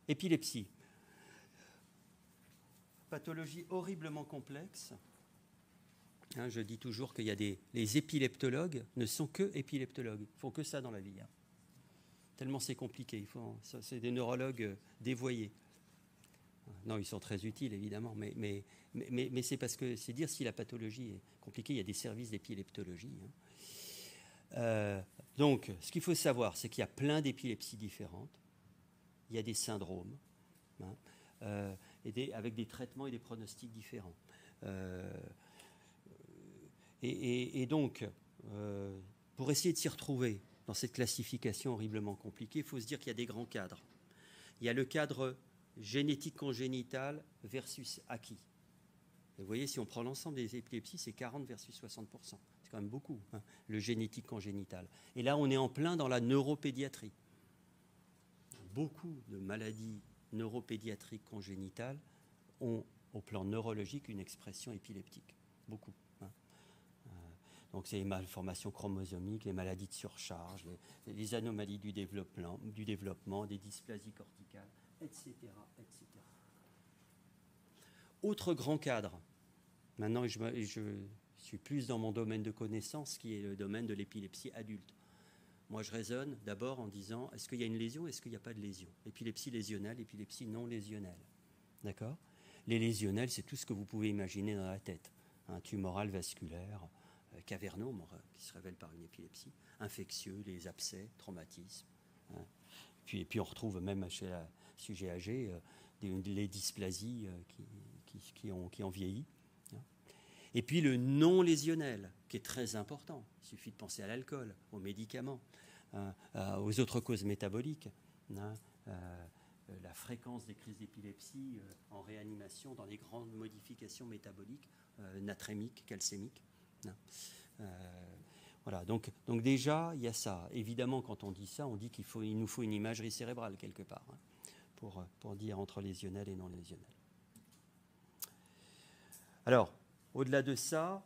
Épilepsie. Pathologie horriblement complexe. Hein, je dis toujours qu'il y a les épileptologues ne sont que épileptologues. Ils font que ça dans la vie. Hein. Tellement c'est compliqué. C'est des neurologues dévoyés. Non, ils sont très utiles, évidemment, mais c'est parce que c'est dire si la pathologie est compliquée. Il y a des services d'épileptologie. Hein. Donc, ce qu'il faut savoir, c'est qu'il y a plein d'épilepsies différentes. Il y a des syndromes, hein, avec des traitements et des pronostics différents. Et donc, pour essayer de s'y retrouver dans cette classification horriblement compliquée, il faut se dire qu'il y a des grands cadres. Il y a le cadre génétique congénital versus acquis. Et vous voyez, si on prend l'ensemble des épilepsies, c'est 40 versus 60%. C'est quand même beaucoup, hein, le génétique congénital. Et là, on est en plein dans la neuropédiatrie. Beaucoup de maladies neuropédiatriques congénitales ont, au plan neurologique, une expression épileptique. Beaucoup. Hein. Donc, c'est les malformations chromosomiques, les maladies de surcharge, les anomalies du développement, des dysplasies corticales, etc., etc. Autre grand cadre. Maintenant, je suis plus dans mon domaine de connaissance, qui est le domaine de l'épilepsie adulte. Moi, je raisonne d'abord en disant, est-ce qu'il y a une lésion, est-ce qu'il n'y a pas de lésion? Épilepsie lésionnelle, épilepsie non lésionnelle. D'accord? Les lésionnelles, c'est tout ce que vous pouvez imaginer dans la tête. Un tumoral vasculaire, cavernome, qui se révèle par une épilepsie, infectieux, les abcès, traumatismes. Hein. Et puis on retrouve même chez le sujet âgé les dysplasies qui ont vieilli. Hein. Et puis le non lésionnel, qui est très important. Il suffit de penser à l'alcool, aux médicaments, aux autres causes métaboliques. Hein, la fréquence des crises d'épilepsie en réanimation dans les grandes modifications métaboliques, natrémiques, calcémiques. Hein. Voilà, donc déjà, il y a ça. Évidemment, quand on dit ça, on dit qu'il nous faut une imagerie cérébrale quelque part, hein, pour dire entre lésionnel et non lésionnel. Alors, au-delà de ça,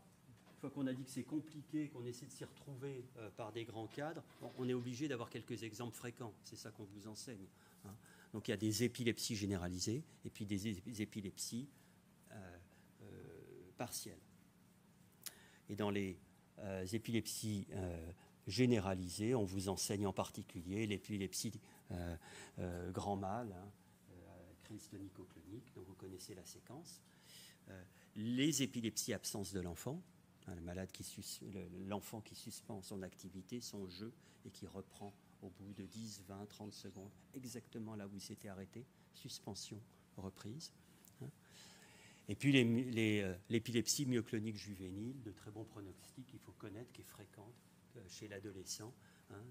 une fois qu'on a dit que c'est compliqué, qu'on essaie de s'y retrouver par des grands cadres, on est obligé d'avoir quelques exemples fréquents. C'est ça qu'on vous enseigne. Hein. Donc il y a des épilepsies généralisées et puis des épilepsies partielles. Et dans les épilepsies généralisées, on vous enseigne en particulier l'épilepsie grand mâle, hein, crise tonico-clonique, donc vous connaissez la séquence. Les épilepsies absence de l'enfant, hein, l'enfant qui suspend son activité, son jeu, et qui reprend au bout de 10, 20, 30 secondes, exactement là où il s'était arrêté, suspension, reprise. Hein. Et puis l'épilepsie myoclonique juvénile, de très bon pronostic, qu'il faut connaître, qui est fréquente chez l'adolescent, hein,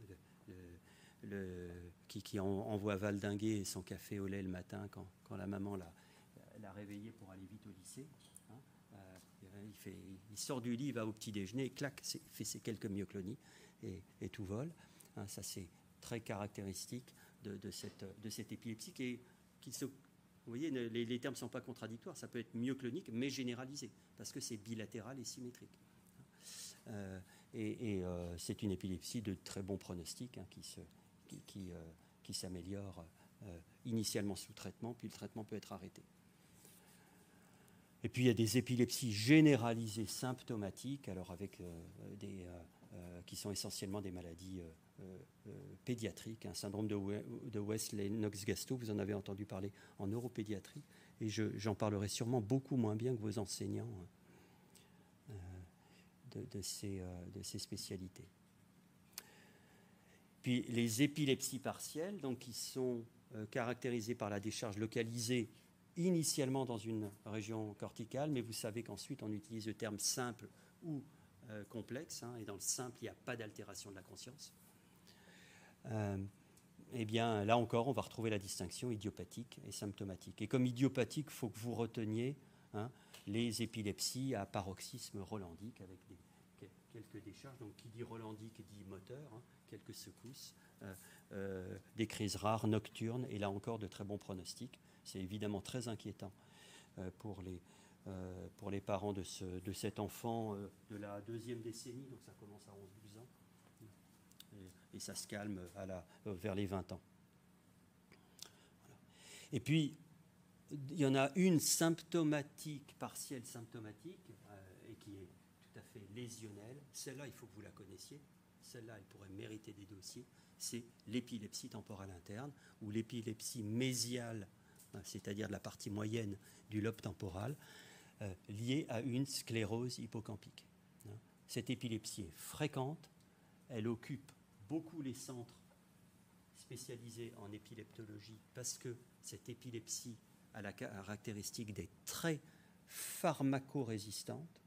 qui envoie valdinguer son café au lait le matin quand la maman l'a réveillé pour aller vite au lycée. Hein. Il sort du lit, il va au petit déjeuner, clac, fait ses quelques myoclonies et tout vole. Hein, ça, c'est très caractéristique de cette épilepsie vous voyez, les termes ne sont pas contradictoires. Ça peut être myoclonique, mais généralisé, parce que c'est bilatéral et symétrique. C'est une épilepsie de très bon pronostic, hein, qui s'améliore initialement sous traitement, puis le traitement peut être arrêté. Et puis il y a des épilepsies généralisées symptomatiques, alors avec qui sont essentiellement des maladies pédiatriques, un syndrome de Wesley-Knox-Gastaut, vous en avez entendu parler en neuropédiatrie, et j'en parlerai sûrement beaucoup moins bien que vos enseignants de ces spécialités. Puis les épilepsies partielles, donc, qui sont caractérisées par la décharge localisée initialement dans une région corticale, mais vous savez qu'ensuite on utilise le terme simple ou complexe, hein, et dans le simple, il n'y a pas d'altération de la conscience. Eh bien, là encore, on va retrouver la distinction idiopathique et symptomatique. Et comme idiopathique, il faut que vous reteniez, hein, les épilepsies à paroxysme rolandique avec quelques décharges. Donc, qui dit rolandique dit moteur, hein, quelques secousses, des crises rares, nocturnes, et là encore, de très bons pronostics. C'est évidemment très inquiétant pour les parents de cet enfant de la deuxième décennie, donc ça commence à 11-12 ans, et ça se calme vers les 20 ans. Voilà. Et puis, il y en a une symptomatique, partielle symptomatique, et qui est tout à fait lésionnelle. Celle-là, il faut que vous la connaissiez. Celle-là, elle pourrait mériter des dossiers. C'est l'épilepsie temporale interne ou l'épilepsie mésiale, c'est-à-dire de la partie moyenne du lobe temporal, liée à une sclérose hippocampique. Cette épilepsie est fréquente, elle occupe beaucoup les centres spécialisés en épileptologie parce que cette épilepsie a la caractéristique d'être très pharmacorésistante.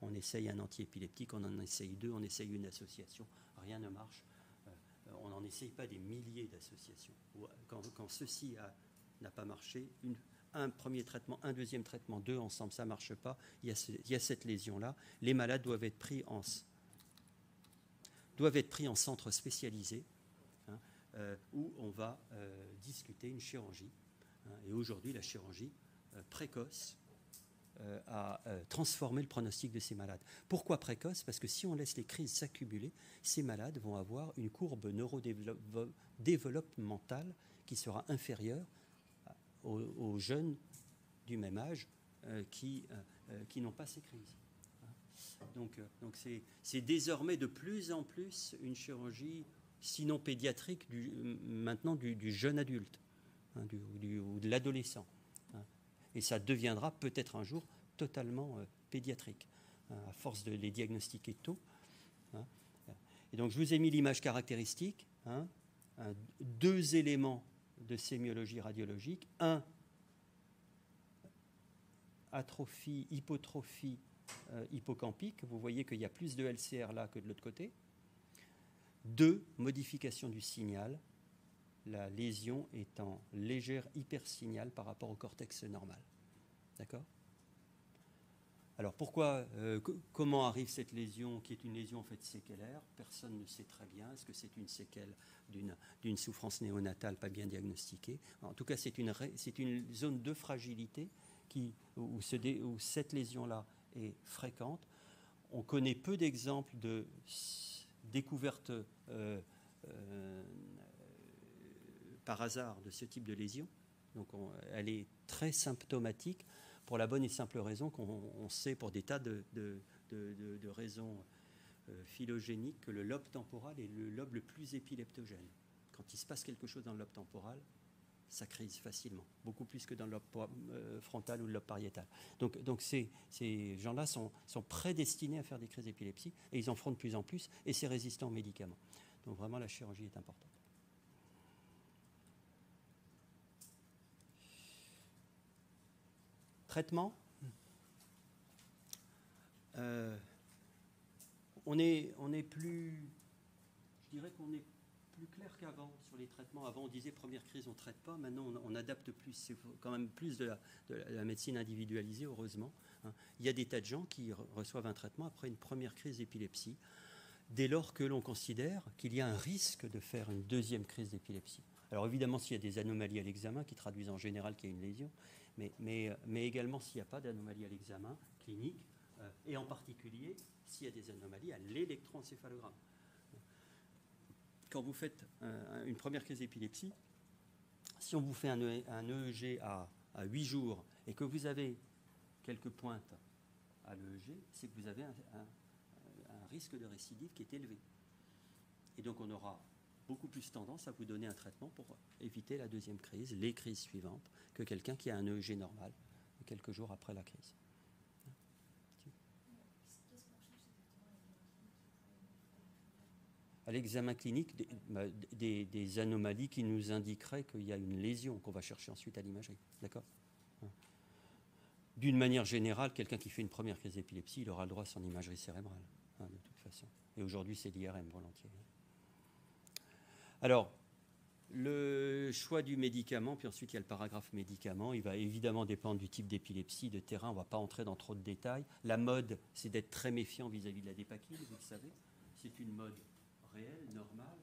On essaye un antiépileptique, on en essaye deux, on essaye une association, rien ne marche. On n'en essaye pas des milliers d'associations. Quand ceci n'a pas marché, un premier traitement, un deuxième traitement, deux ensemble, ça ne marche pas, il y a cette lésion-là. Les malades doivent être pris en centre spécialisé, où on va discuter une chirurgie. Et aujourd'hui, la chirurgie précoce a transformé le pronostic de ces malades. Pourquoi précoce? Parce que si on laisse les crises s'accumuler, ces malades vont avoir une courbe neurodéveloppementale qui sera inférieure aux jeunes du même âge qui n'ont pas ces crises. Donc c'est désormais de plus en plus une chirurgie, sinon pédiatrique, maintenant du jeune adulte, ou de l'adolescent. Et ça deviendra peut-être un jour totalement pédiatrique, à force de les diagnostiquer tôt. Et donc je vous ai mis l'image caractéristique, deux éléments de sémiologie radiologique. Un, atrophie, hypotrophie hippocampique. Vous voyez qu'il y a plus de LCR là que de l'autre côté. Deux, modification du signal. La lésion est en légère hypersignal par rapport au cortex normal. D'accord? Alors pourquoi, comment arrive cette lésion qui est une lésion en fait séquelaire? Personne ne sait très bien. Est-ce que c'est une séquelle d'une souffrance néonatale pas bien diagnostiquée? En tout cas, c'est une zone de fragilité où cette lésion-là est fréquente. On connaît peu d'exemples de découvertes par hasard de ce type de lésion. Donc elle est très symptomatique pour la bonne et simple raison qu'on sait pour des tas de raisons phylogéniques que le lobe temporal est le lobe le plus épileptogène. Quand il se passe quelque chose dans le lobe temporal, ça crise facilement, beaucoup plus que dans le lobe frontal ou le lobe pariétal. Donc ces gens-là sont prédestinés à faire des crises d'épilepsie et ils en feront de plus en plus et c'est résistant aux médicaments. Donc vraiment la chirurgie est importante. Traitement, on est plus, je dirais qu'on est plus clair qu'avant sur les traitements. Avant, on disait première crise, on ne traite pas. Maintenant, on adapte plus. C'est quand même plus de la médecine individualisée, heureusement. Il y a des tas de gens qui reçoivent un traitement après une première crise d'épilepsie, dès lors que l'on considère qu'il y a un risque de faire une deuxième crise d'épilepsie. Alors évidemment, s'il y a des anomalies à l'examen qui traduisent en général qu'il y a une lésion, mais également s'il n'y a pas d'anomalie à l'examen clinique, et en particulier s'il y a des anomalies à l'électroencéphalogramme. Quand vous faites une première crise d'épilepsie, si on vous fait un EEG à 8 jours et que vous avez quelques pointes à l'EEG, c'est que vous avez un risque de récidive qui est élevé. Et donc on aura beaucoup plus tendance à vous donner un traitement pour éviter la deuxième crise, les crises suivantes, que quelqu'un qui a un EEG normal quelques jours après la crise. À l'examen clinique, des anomalies qui nous indiqueraient qu'il y a une lésion qu'on va chercher ensuite à l'imagerie. D'accord ? D'une manière générale, quelqu'un qui fait une première crise d'épilepsie, il aura le droit à son imagerie cérébrale, de toute façon. Et aujourd'hui, c'est l'IRM volontiers. Alors, le choix du médicament, puis ensuite il y a le paragraphe médicament, il va évidemment dépendre du type d'épilepsie, de terrain, on ne va pas entrer dans trop de détails. La mode, c'est d'être très méfiant vis-à-vis de la dépakine, vous le savez. C'est une mode réelle, normale,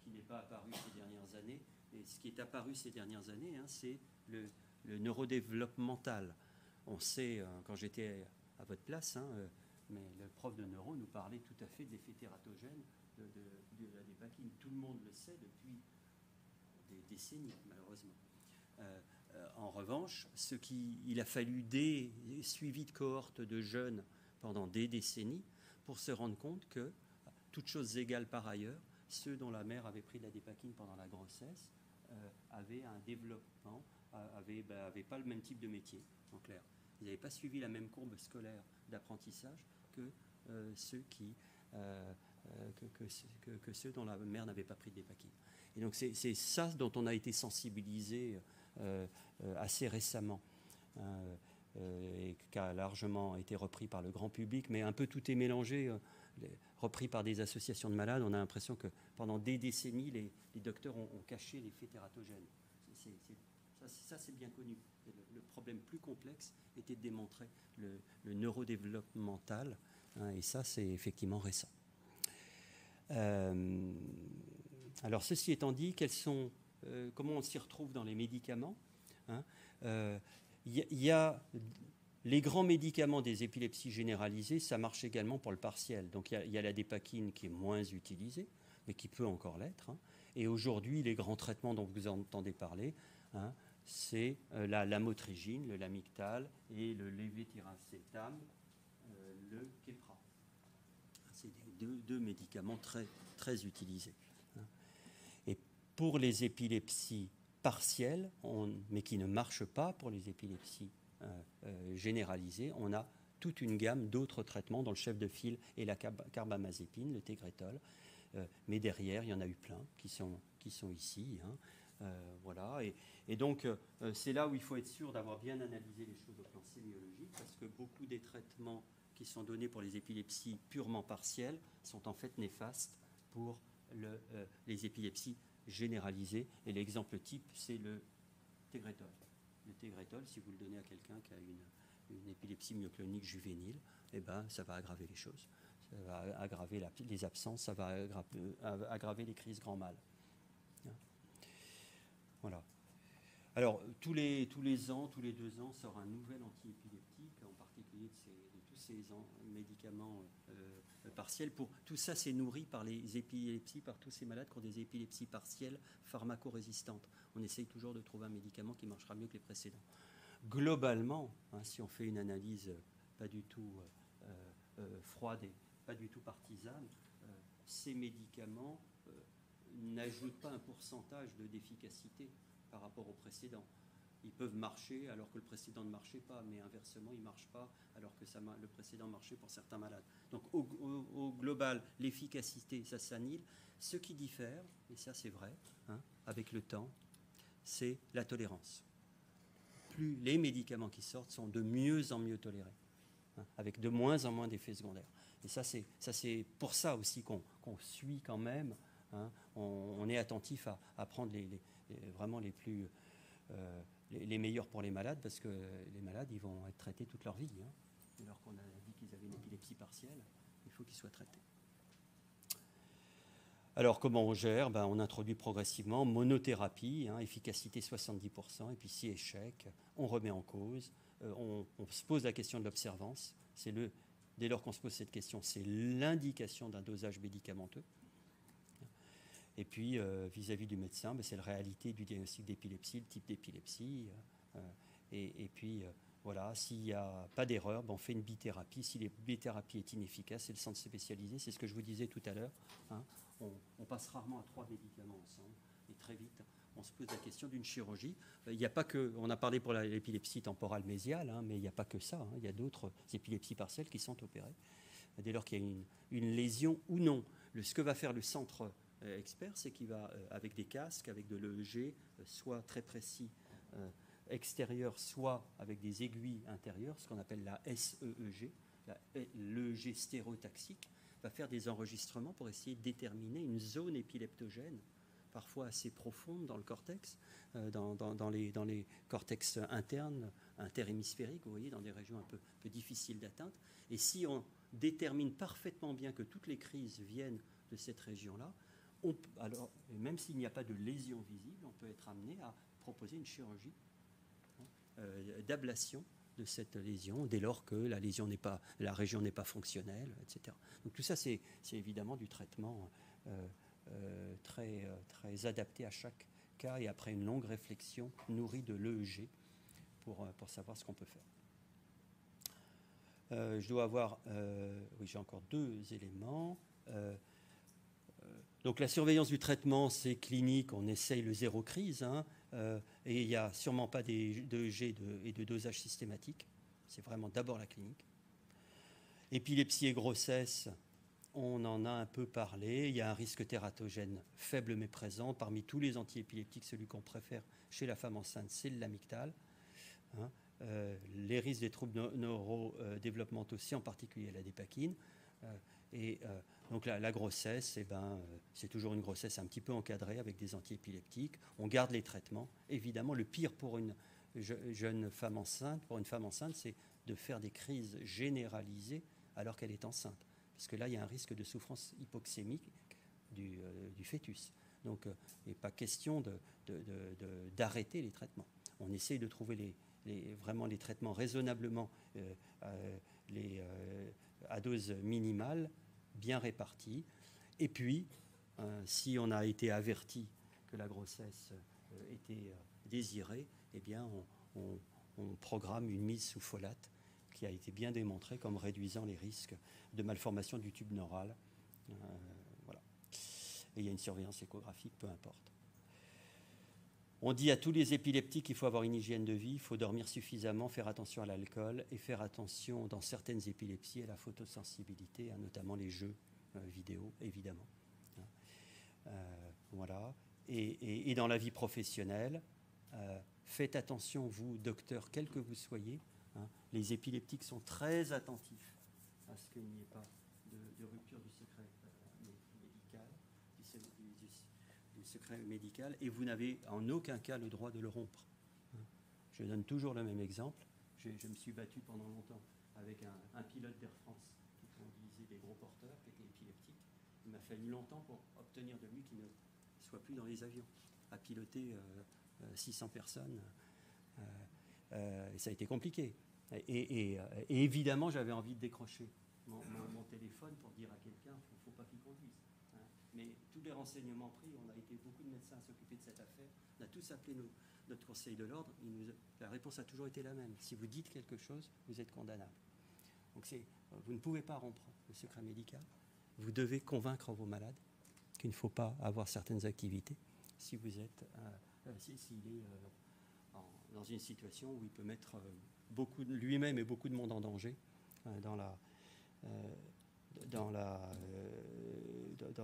qui n'est pas apparue ces dernières années. Et ce qui est apparu ces dernières années, c'est le neurodéveloppemental. On sait, quand j'étais à votre place, mais le prof de neuro nous parlait tout à fait de l'effet tératogène de la dépakine. Tout le monde le sait depuis des décennies, malheureusement. En revanche, il a fallu des suivis de cohortes de jeunes pendant des décennies pour se rendre compte que, toutes choses égales par ailleurs, ceux dont la mère avait pris de la dépakine pendant la grossesse avaient un développement, n'avaient pas le même type de métier, en clair. Ils n'avaient pas suivi la même courbe scolaire d'apprentissage que ceux dont la mère n'avait pas pris de dépakine. Et donc c'est ça dont on a été sensibilisé assez récemment, et qui a largement été repris par le grand public, mais un peu tout est mélangé, repris par des associations de malades. On a l'impression que pendant des décennies, les docteurs ont caché l'effet tératogène. Ça, c'est bien connu. Le problème plus complexe était de démontrer le neurodéveloppemental, et ça, c'est effectivement récent. Alors, ceci étant dit, comment on s'y retrouve dans les médicaments, y a les grands médicaments des épilepsies généralisées, ça marche également pour le partiel. Donc il y a la dépakine qui est moins utilisée, mais qui peut encore l'être. Et aujourd'hui, les grands traitements dont vous entendez parler, c'est la lamotrigine, le Lamictal et le levetiracetam, le Keppra. C'est deux médicaments très, très utilisés. Et pour les épilepsies partielles, mais qui ne marchent pas pour les épilepsies généralisées, on a toute une gamme d'autres traitements dont le chef de file est la carbamazépine, le Tegretol. Mais derrière, il y en a eu plein qui sont ici. Voilà. Et donc, c'est là où il faut être sûr d'avoir bien analysé les choses au plan sémiologique, parce que beaucoup des traitements qui sont donnés pour les épilepsies purement partielles sont en fait néfastes pour les épilepsies généralisées. Et l'exemple type, c'est le Tegretol. Le Tegretol, si vous le donnez à quelqu'un qui a une épilepsie myoclonique juvénile, ça va aggraver les choses. Ça va aggraver les absences, ça va aggraver les crises grand mal. Voilà. Alors, tous les ans, tous les 2 ans, sort un nouvel antiépileptique, en particulier de tous ces médicaments partiels. Tout ça, c'est nourri par les épilepsies, par tous ces malades qui ont des épilepsies partielles pharmacorésistantes. On essaye toujours de trouver un médicament qui marchera mieux que les précédents. Globalement, si on fait une analyse pas du tout froide et pas du tout partisane, ces médicaments n'ajoutent pas un pourcentage d'efficacité par rapport au précédent. Ils peuvent marcher alors que le précédent ne marchait pas, mais inversement, ils ne marchent pas alors que le précédent marchait pour certains malades. Donc au global, l'efficacité, ça s'annule. Ce qui diffère, et ça c'est vrai, avec le temps, c'est la tolérance. Plus les médicaments qui sortent sont de mieux en mieux tolérés, avec de moins en moins d'effets secondaires. Et ça c'est pour ça aussi qu'on suit quand même. On est attentif à prendre vraiment les meilleurs pour les malades, parce que les malades, ils vont être traités toute leur vie. Alors qu'on a dit qu'ils avaient une épilepsie partielle, il faut qu'ils soient traités. Alors, comment on gère ? On introduit progressivement monothérapie, efficacité 70%, et puis si échec, on remet en cause, on se pose la question de l'observance. Dès lors qu'on se pose cette question, c'est l'indication d'un dosage médicamenteux. Et puis, vis-à-vis du médecin, c'est la réalité du diagnostic d'épilepsie, le type d'épilepsie. Et puis, voilà, s'il n'y a pas d'erreur, on fait une bithérapie. Si la bithérapie est inefficace, c'est le centre spécialisé. C'est ce que je vous disais tout à l'heure. On passe rarement à 3 médicaments ensemble. Et très vite, on se pose la question d'une chirurgie. Il n'y a pas que... On a parlé pour l'épilepsie temporale mésiale, mais il n'y a pas que ça. Il y a d'autres épilepsies partielles qui sont opérées. Dès lors qu'il y a une lésion ou non. Ce que va faire le centre expert, c'est qu'il va, avec des casques, avec de l'EEG, soit très précis extérieur, soit avec des aiguilles intérieures, ce qu'on appelle la SEEG, l'EEG stéréotaxique, va faire des enregistrements pour essayer de déterminer une zone épileptogène, parfois assez profonde dans le cortex, dans les cortex internes, interhémisphériques, vous voyez, dans des régions un peu difficiles d'atteinte. Et si on détermine parfaitement bien que toutes les crises viennent de cette région-là, alors, même s'il n'y a pas de lésion visible, on peut être amené à proposer une chirurgie d'ablation de cette lésion, dès lors que la région n'est pas fonctionnelle, etc. Donc tout ça, c'est évidemment du traitement très adapté à chaque cas et après une longue réflexion nourrie de l'EEG pour savoir ce qu'on peut faire. Je dois avoir, oui, j'ai encore 2 éléments. Donc la surveillance du traitement, c'est clinique, on essaye le zéro crise, hein, et il n'y a sûrement pas d'EEG et de dosage systématique. C'est vraiment d'abord la clinique. Épilepsie et grossesse, on en a un peu parlé. Il y a un risque tératogène faible mais présent. Parmi tous les antiépileptiques, celui qu'on préfère chez la femme enceinte, c'est le lamictal. Hein. Les risques des troubles neurodéveloppementaux aussi, en particulier la dépakine. Donc la grossesse, c'est toujours une grossesse un petit peu encadrée avec des antiépileptiques. On garde les traitements. Évidemment, le pire pour une jeune femme enceinte, c'est de faire des crises généralisées alors qu'elle est enceinte. Parce que là, il y a un risque de souffrance hypoxémique du fœtus. Donc, il n'est pas question d'arrêter les traitements. On essaye de trouver vraiment les traitements raisonnablement à dose minimale, bien répartie. Et puis, si on a été averti que la grossesse était désirée, eh bien, on programme une mise sous folate qui a été bien démontrée comme réduisant les risques de malformation du tube neural. Voilà. Et il y a une surveillance échographique, peu importe. On dit à tous les épileptiques qu'il faut avoir une hygiène de vie, il faut dormir suffisamment, faire attention à l'alcool et faire attention dans certaines épilepsies à la photosensibilité, hein, notamment les jeux vidéo, évidemment. Voilà. Et dans la vie professionnelle, faites attention, vous, docteurs, quels que vous soyez. Hein, les épileptiques sont très attentifs à ce qu'il n'y ait pas de rupture du secret médical, du secret médical, et vous n'avez en aucun cas le droit de le rompre. Je donne toujours le même exemple. Je me suis battu pendant longtemps avec un pilote d'Air France qui conduisait des gros porteurs qui étaient épileptiques. Il m'a fallu longtemps pour obtenir de lui qu'il ne soit plus dans les avions, à piloter 600 personnes. Et ça a été compliqué. Et évidemment, j'avais envie de décrocher mon téléphone pour dire à quelqu'un qu'il ne faut pas qu'il conduise. Hein. Mais tous les renseignements pris, on a été beaucoup de médecins à s'occuper de cette affaire. On a tous appelé notre conseil de l'ordre. La réponse a toujours été la même. Si vous dites quelque chose, vous êtes condamnable. Donc vous ne pouvez pas rompre le secret médical. Vous devez convaincre vos malades qu'il ne faut pas avoir certaines activités si vous êtes, s'il est dans une situation où il peut mettre lui-même et beaucoup de monde en danger dans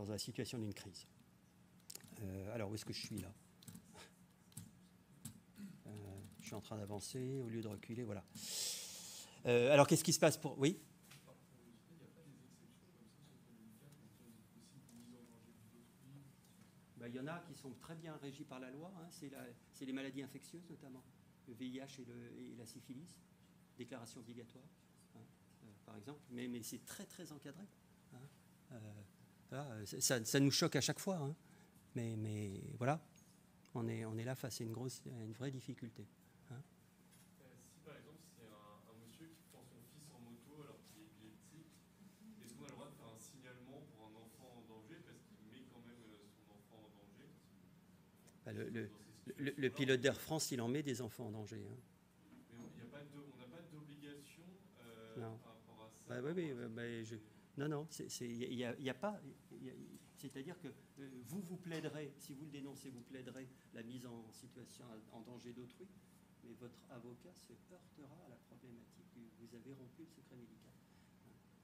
la situation d'une crise. Alors, où est-ce que je suis là? Je suis en train d'avancer au lieu de reculer, voilà. Alors, qu'est-ce qui se passe pour... Oui? Il y en a qui sont très bien régis par la loi, hein. C'est les maladies infectieuses notamment, le VIH et la syphilis, déclaration obligatoire, hein, par exemple, mais c'est très très encadré. Hein. Ça nous choque à chaque fois, hein. Mais voilà, on est là face à une vraie difficulté. Hein. Si par exemple c'est un monsieur qui prend son fils en moto alors qu'il est épileptique, est-ce qu'on a le droit de faire un signalement pour un enfant en danger parce qu'il met quand même son enfant en danger? Le pilote d'Air France, il en met des enfants en danger. Hein. Mais on n'a pas d'obligation par rapport à ça. Non, il n'y a pas. C'est-à-dire que vous plaiderez, si vous le dénoncez, vous plaiderez la mise en situation en danger d'autrui, mais votre avocat se heurtera à la problématique que vous avez rompu le secret médical.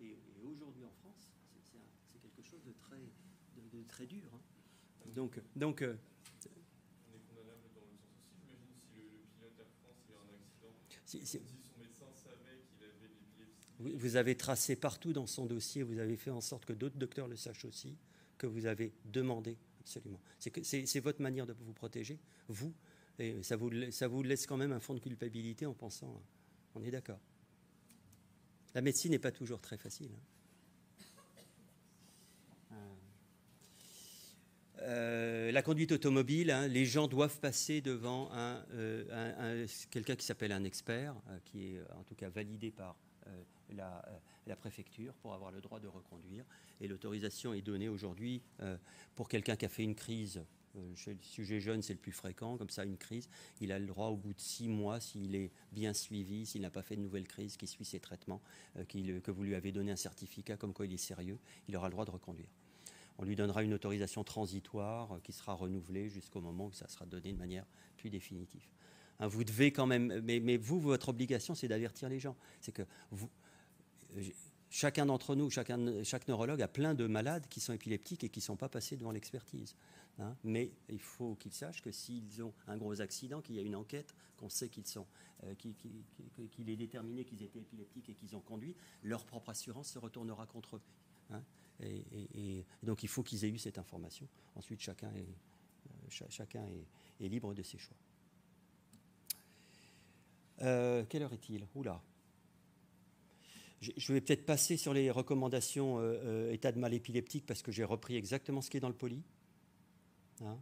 Et aujourd'hui en France, c'est quelque chose de très dur. Hein. Donc on est condamnable dans le sens aussi, j'imagine, si le pilote Air France il a un accident, si son médecin savait qu'il avait de l'épilepsie. Vous avez tracé partout dans son dossier, vous avez fait en sorte que d'autres docteurs le sachent aussi, que vous avez demandé absolument. C'est votre manière de vous protéger, vous, et ça vous laisse quand même un fond de culpabilité en pensant, on est d'accord. La médecine n'est pas toujours très facile. La conduite automobile, hein, les gens doivent passer devant quelqu'un qui s'appelle un expert, qui est en tout cas validé par la préfecture pour avoir le droit de reconduire. Et l'autorisation est donnée aujourd'hui pour quelqu'un qui a fait une crise Chez le sujet jeune, c'est le plus fréquent, comme ça, une crise. Il a le droit, au bout de 6 mois, s'il est bien suivi, s'il n'a pas fait de nouvelle crise, qu'il suit ses traitements, que vous lui avez donné un certificat comme quoi il est sérieux, il aura le droit de reconduire. On lui donnera une autorisation transitoire qui sera renouvelée jusqu'au moment où ça sera donné de manière plus définitive. Hein, vous devez quand même, mais vous, votre obligation, c'est d'avertir les gens. C'est que vous, chacun d'entre nous, chaque neurologue a plein de malades qui sont épileptiques et qui ne sont pas passés devant l'expertise. Hein, mais il faut qu'ils sachent que s'ils ont un gros accident, qu'il y a une enquête, qu'on sait qu'ils sont, qu'il est déterminé qu'ils étaient épileptiques et qu'ils ont conduit, leur propre assurance se retournera contre eux. Hein, et donc il faut qu'ils aient eu cette information. Ensuite, chacun est libre de ses choix. Quelle heure est-il? Oula. Je vais peut-être passer sur les recommandations état de mal épileptique parce que j'ai repris exactement ce qui est dans le poly. Hein,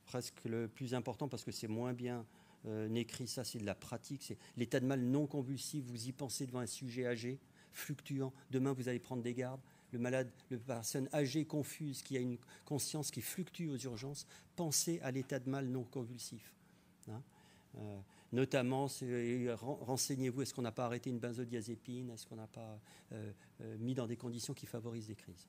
presque le plus important parce que c'est moins bien écrit, ça c'est de la pratique. C'est l'état de mal non convulsif, vous y pensez devant un sujet âgé, fluctuant. Demain vous allez prendre des gardes. Le malade, la personne âgée, confuse, qui a une conscience qui fluctue aux urgences, pensez à l'état de mal non convulsif. Hein, notamment, renseignez-vous, est-ce qu'on n'a pas arrêté une benzodiazépine, est-ce qu'on n'a pas mis dans des conditions qui favorisent des crises.